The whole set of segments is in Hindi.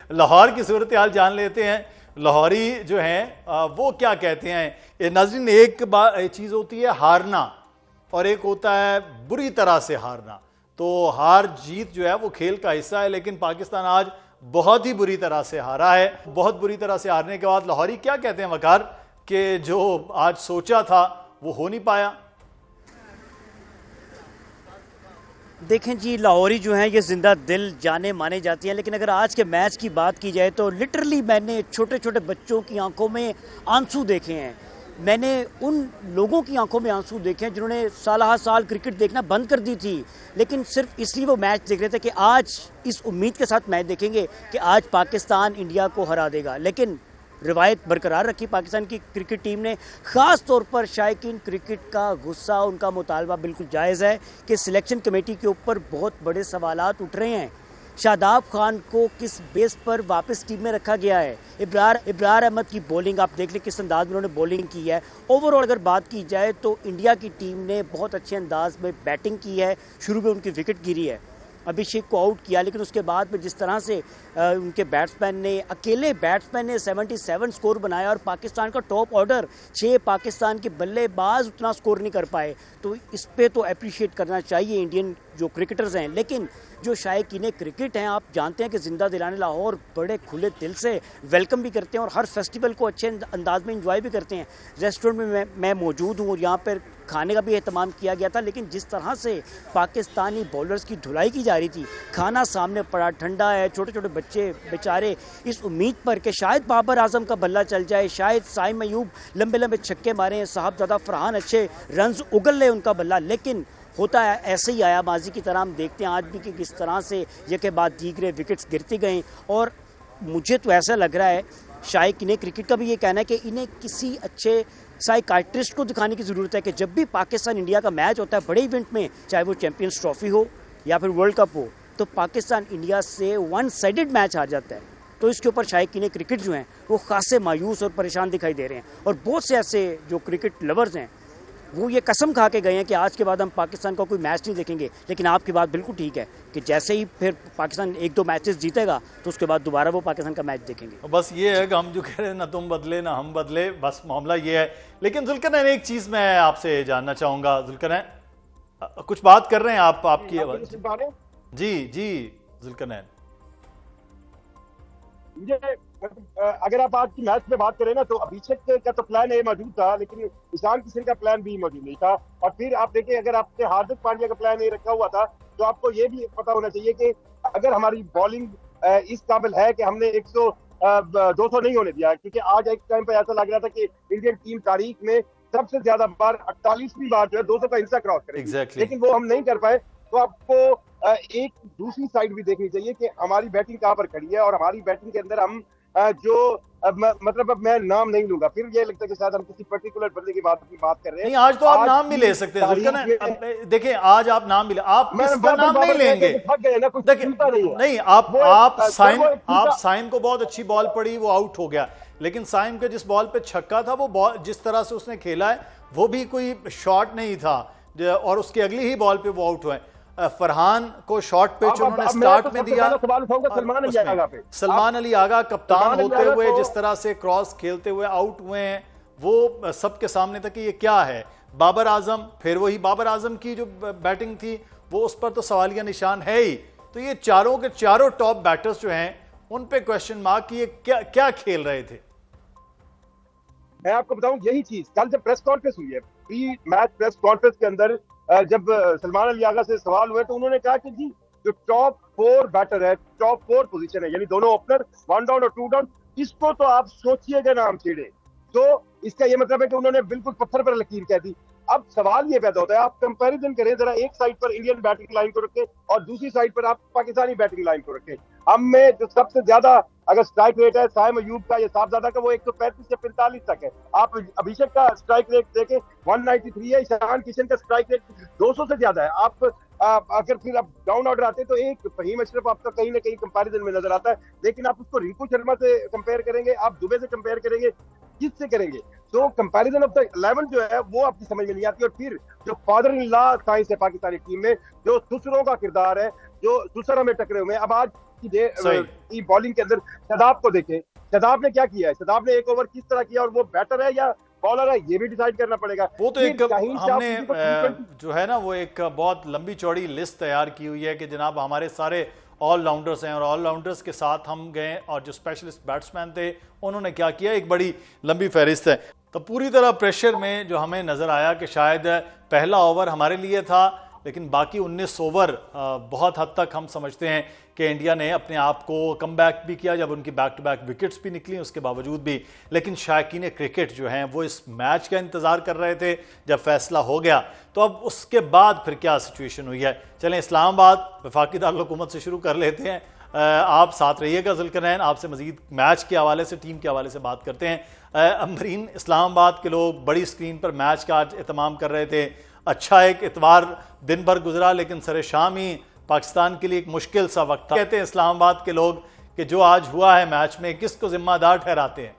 लाहौर की सूरत हाल जान लेते हैं। लाहौरी जो हैं वो क्या कहते हैं। नाज़रीन, एक चीज़ होती है हारना और एक होता है बुरी तरह से हारना। तो हार जीत जो है वो खेल का हिस्सा है, लेकिन पाकिस्तान आज बहुत ही बुरी तरह से हारा है। बहुत बुरी तरह से हारने के बाद लाहौरी क्या कहते हैं वकार, कि जो आज सोचा था वो हो नहीं पाया। देखें जी, लाहौरी जो हैं ये ज़िंदा दिल जाने माने जाती हैं, लेकिन अगर आज के मैच की बात की जाए तो लिटरली मैंने छोटे छोटे बच्चों की आंखों में आंसू देखे हैं। मैंने उन लोगों की आंखों में आंसू देखे हैं जिन्होंने साल हर साल क्रिकेट देखना बंद कर दी थी, लेकिन सिर्फ इसलिए वो मैच देख रहे थे कि आज इस उम्मीद के साथ मैच देखेंगे कि आज पाकिस्तान इंडिया को हरा देगा। लेकिन रिवायत बरकरार रखी पाकिस्तान की क्रिकेट टीम ने। ख़ास तौर पर शायकीन क्रिकेट का गुस्सा, उनका मुतालबा बिल्कुल जायज़ है कि सिलेक्शन कमेटी के ऊपर बहुत बड़े सवालात उठ रहे हैं। शादाब खान को किस बेस पर वापस टीम में रखा गया है। इब्रार अहमद की बॉलिंग आप देख लें किस अंदाज में उन्होंने बॉलिंग की है। ओवरऑल अगर बात की जाए तो इंडिया की टीम ने बहुत अच्छे अंदाज में बैटिंग की है। शुरू में उनकी विकेट गिरी है, अभिषेक को आउट किया, लेकिन उसके बाद में जिस तरह से उनके बैट्समैन ने, अकेले बैट्समैन ने 77 स्कोर बनाया और पाकिस्तान का टॉप ऑर्डर 6 पाकिस्तान के बल्लेबाज उतना स्कोर नहीं कर पाए, तो इस पे तो अप्रिशिएट करना चाहिए इंडियन जो क्रिकेटर्स हैं। लेकिन जो शायकीन क्रिकेट हैं, आप जानते हैं कि ज़िंदा दिलाने लाहौर बड़े खुले दिल से वेलकम भी करते हैं और हर फेस्टिवल को अच्छे अंदाज में इंजॉय भी करते हैं। रेस्टोरेंट में मैं मौजूद हूँ और यहाँ पर खाने का भी एहतमाम किया गया था, लेकिन जिस तरह से पाकिस्तानी बॉलर्स की धुलाई की जा रही थी, खाना सामने पड़ा, ठंडा है, छोटे छोटे बच्चे बेचारे इस उम्मीद पर कि शायद बाबर आजम का बल्ला चल जाए, शायद साइम अयूब लंबे लंबे छक्के मारे, साहबजादा फरहान अच्छे रन्स उगल ले उनका बल्ला, लेकिन होता है ऐसे ही आया माजी की तरह। हम देखते हैं आज भी कि किस तरह से ये के बाद दीगरे विकेट्स गिरती गई। और मुझे तो ऐसा लग रहा है, शायकीन क्रिकेट का भी ये कहना है कि इन्हें किसी अच्छे साइकाइट्रिस्ट को दिखाने की ज़रूरत है कि जब भी पाकिस्तान इंडिया का मैच होता है बड़े इवेंट में, चाहे वो चैंपियंस ट्रॉफी हो या फिर वर्ल्ड कप हो, तो पाकिस्तान इंडिया से वन साइडेड मैच हार जाता है। तो इसके ऊपर शायकीन क्रिकेट जो हैं वो खासे मायूस और परेशान दिखाई दे रहे हैं। और बहुत से ऐसे जो क्रिकेट लवर्स हैं वो ये कसम खा के गए हैं कि आज के बाद हम पाकिस्तान का कोई मैच नहीं देखेंगे। लेकिन आपकी बात बिल्कुल ठीक है कि जैसे ही फिर पाकिस्तान 1-2 मैचेस जीतेगा तो उसके बाद दोबारा वो पाकिस्तान का मैच देखेंगे। बस ये है कि हम जो कह रहे हैं ना तुम बदले ना हम बदले, बस मामला ये है। लेकिन जुल्करनैन, एक चीज़ मैं आपसे जानना चाहूँगा। जुल्करनैन, कुछ बात कर रहे हैं आप, आपकी आवाज़। जी जी जुल्करनैन, अगर आप आज की मैच में बात करें ना, तो अभिषेक का तो प्लान ए मौजूद था, लेकिन ईशान किशन का प्लान भी मौजूद नहीं था। और फिर आप देखें, अगर आपने हार्दिक पांड्या का प्लान ए रखा हुआ था, तो आपको ये भी पता होना चाहिए कि अगर हमारी बॉलिंग इस काबिल है कि हमने 200 नहीं होने दिया, क्योंकि आज एक टाइम पर ऐसा लग रहा था कि इंडियन टीम तारीख में सबसे ज्यादा बार 48वीं बार जो है 200 का हिस्सा क्रॉस करेगी। लेकिन वो हम नहीं कर पाए। तो आपको एक दूसरी साइड भी देखनी चाहिए कि हमारी बैटिंग कहाँ पर खड़ी है, और हमारी बैटिंग के अंदर हम मतलब अब मैं नाम नहीं लूंगा, फिर ये लगता है कि शायद हम किसी पर्टिकुलर बंदे की बात कर रहे हैं। नहीं, आज तो आप नाम भी ले सकते हैं। देखिए, आज आप नाम भी ले, आप किसका नाम नहीं लेंगे। नहीं, आप साइम को बहुत अच्छी बॉल पड़ी, वो आउट हो गया, लेकिन साइम के जिस बॉल पे छक्का था, वो बॉल जिस तरह से उसने खेला है वो भी कोई शॉट नहीं था, और उसकी अगली ही बॉल पे वो आउट हुए। फरहान को शॉर्ट पिच उन्होंने स्टार्ट में दिया। सलमान अली आगा कप्तान होते हुए जिस तरह से क्रॉस खेलते हुए आउट हुए हैं, वो सबके सामने था कि ये क्या है। बाबर आजम, फिर वही बाबर आजम की जो बैटिंग थी वो, उस पर तो सवालिया निशान है ही। तो ये चारों के चारों टॉप बैटर्स जो हैं उन पे क्वेश्चन मार्क कि ये क्या क्या खेल रहे थे। मैं आपको बताऊं, यही चीज कल जब प्रेस कॉन्फ्रेंस हुई है, प्री मैच प्रेस कॉन्फ्रेंस के अंदर जब सलमान अली आगा से सवाल हुए, तो उन्होंने कहा कि जी जो टॉप 4 बैटर है, टॉप 4 पोजीशन है, यानी दोनों ओपनर 1 डाउन और 2 डाउन, इसको तो आप सोचिएगा ना हम छेड़े। तो इसका ये मतलब है कि उन्होंने बिल्कुल पत्थर पर लकीर कह दी। अब सवाल ये पैदा होता है, आप कंपैरिजन करें जरा, एक साइड पर इंडियन बैटिंग लाइन को रखें और दूसरी साइड पर आप पाकिस्तानी बैटिंग लाइन को रखें। हम में जो सबसे ज्यादा अगर स्ट्राइक रेट है साइम अयूब का या साहबजादा का, वो 135 से 45 तक है। आप अभिषेक का स्ट्राइक रेट देखें 193 है, ईशान किशन का स्ट्राइक रेट 200 से ज्यादा है। आप अगर फिर आप डाउन ऑर्डर आते हैं तो एक फहीम अशरफ आपका कहीं ना कहीं कंपैरिजन में नजर आता है, लेकिन आप उसको रिंकू शर्मा से कंपेयर करेंगे, आप दुबे से कंपेयर करेंगे, किससे करेंगे? तो कंपैरिजन ऑफ द 11 जो है वो आपकी समझ में नहीं आती। और फिर जो फादर इन लॉ साइंस है पाकिस्तानी टीम में, जो सुसरों का किरदार है, जो सुसरों में टकरे हुए हैं। अब आज की बॉलिंग के अंदर शादाब को देखें, शादाब ने क्या किया है, शादाब ने एक ओवर किस तरह किया और वो बैटर है या बॉलर है, ये भी डिसाइड करना पड़ेगा। वो तो एक हमने जो है ना वो एक बहुत लंबी चौड़ी लिस्ट तैयार की हुई है कि जनाब हमारे सारे ऑलराउंडर्स हैं और ऑलराउंडर्स के साथ हम गए और जो स्पेशलिस्ट बैट्समैन थे उन्होंने क्या किया, एक बड़ी लंबी फहरिस्त है। तो पूरी तरह प्रेशर में जो हमें नज़र आया कि शायद पहला ओवर हमारे लिए था, लेकिन बाकी 19 ओवर बहुत हद तक हम समझते हैं कि इंडिया ने अपने आप को कम बैक भी किया जब उनकी बैक टू बैक विकेट्स भी निकली उसके बावजूद भी। लेकिन शायकीन क्रिकेट जो हैं वो इस मैच का इंतज़ार कर रहे थे जब फैसला हो गया। तो अब उसके बाद फिर क्या सिचुएशन हुई है, चलें इस्लामाबाद वफाकी दारुल-हुकूमत से शुरू कर लेते हैं। आप साथ रहिएगा ज़ुल्करनैन, आपसे मज़ीद मैच के हवाले से, टीम के हवाले से बात करते हैं। अमरीन, इस्लामाबाद के लोग बड़ी स्क्रीन पर मैच का आज एहतमाम कर रहे थे। अच्छा एक इतवार दिन भर गुजरा, लेकिन सरे शाम ही पाकिस्तान के लिए एक मुश्किल सा वक्त था। कहते हैं इस्लामाबाद के लोग कि जो आज हुआ है मैच में, किसको जिम्मेदार ठहराते हैं?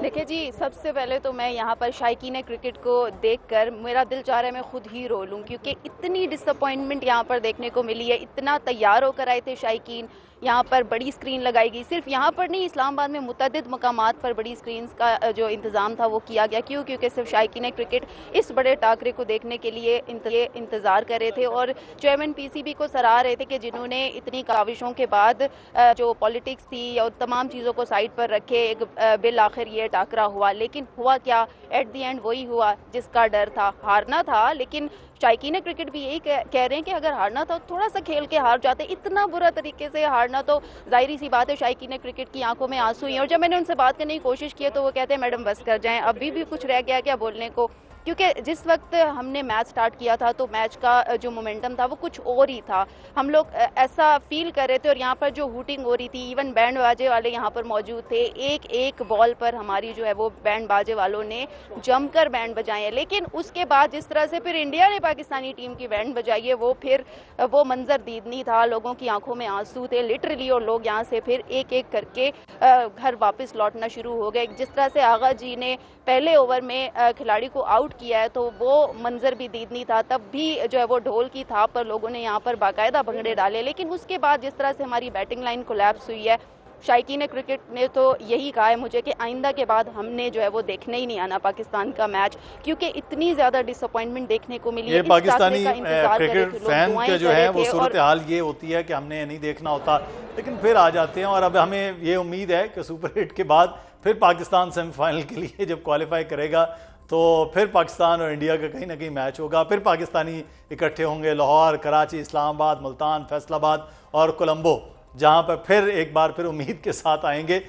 देखिए जी, सबसे पहले तो मैं यहाँ पर शायकीन क्रिकेट को देखकर मेरा दिल चाह रहा है मैं खुद ही रो लूँ, क्योंकि इतनी डिसअपॉइंटमेंट यहाँ पर देखने को मिली है। इतना तैयार होकर आए थे शायकीन, यहाँ पर बड़ी स्क्रीन लगाई गई, सिर्फ यहाँ पर नहीं इस्लामाबाद में मुतअद्दिद मकामात पर बड़ी स्क्रीन्स का जो इंतज़ाम था वो किया गया। क्यों? क्योंकि सिर्फ शायकीन क्रिकेट इस बड़े टाकरे को देखने के लिए इंतज़ार कर रहे थे और चेयरमैन पीसीबी को सराह रहे थे कि जिन्होंने इतनी काविशों के बाद जो पॉलिटिक्स थी और तमाम चीज़ों को साइड पर रखे एक बिल आखिर ये टाकरा हुआ। लेकिन हुआ क्या, एट दी एंड वही हुआ जिसका डर था, हारना था। लेकिन शायकीन क्रिकेट भी यही कह रहे हैं कि अगर हारना था तो थोड़ा सा खेल के हार जाते, इतना बुरा तरीके से हारना तो जाहिर सी बात है शायकीन क्रिकेट की आंखों में आंसू हैं। और जब मैंने उनसे बात करने की कोशिश की तो वो कहते हैं मैडम बस कर जाएं, अभी भी कुछ रह गया क्या बोलने को, क्योंकि जिस वक्त हमने मैच स्टार्ट किया था तो मैच का जो मोमेंटम था वो कुछ और ही था। हम लोग ऐसा फील कर रहे थे और यहाँ पर जो हूटिंग हो रही थी, इवन बैंड बाजे वाले यहाँ पर मौजूद थे। एक एक बॉल पर हमारी जो है वो बैंड बाजे वालों ने जमकर बैंड बजाए हैं। लेकिन उसके बाद जिस तरह से फिर इंडिया ने पाकिस्तानी टीम की बैंड बजाई है वो मंजर दीदनी था, लोगों की आंखों में आंसू थे लिटरली। और लोग यहाँ से फिर एक एक करके घर वापस लौटना शुरू हो गए। जिस तरह से आगा जी ने पहले ओवर में खिलाड़ी को आउट किया है तो वो मंजर भी दीदनी था। तब भी जो है वो ढोल की थाप पर लोगों ने यहाँ पर बाकायदा भंगड़े डाले। लेकिन उसके बाद जिस तरह से हमारी बैटिंग लाइन कोलैप्स हुई है, शायकीन क्रिकेट ने तो यही कहा है मुझे कि आइंदा के बाद हमने जो है वो देखने ही नहीं आना पाकिस्तान का मैच, क्योंकि इतनी ज्यादा डिसअपॉइंटमेंट देखने को मिली है। पाकिस्तानी क्रिकेट फैन के जो है वो सूरत हाल ये होती है कि हमने नहीं देखना होता, लेकिन फिर आ जाते हैं। और अब हमें ये उम्मीद है कि सुपर हिट के बाद फिर पाकिस्तान सेमीफाइनल के लिए जब क्वालिफाई करेगा तो फिर पाकिस्तान और इंडिया का कहीं ना कहीं मैच होगा। फिर पाकिस्तानी इकट्ठे होंगे लाहौर, कराची, इस्लामाबाद, मुल्तान, फैसलाबाद और कोलंबो, जहां पर फिर एक बार फिर उम्मीद के साथ आएंगे।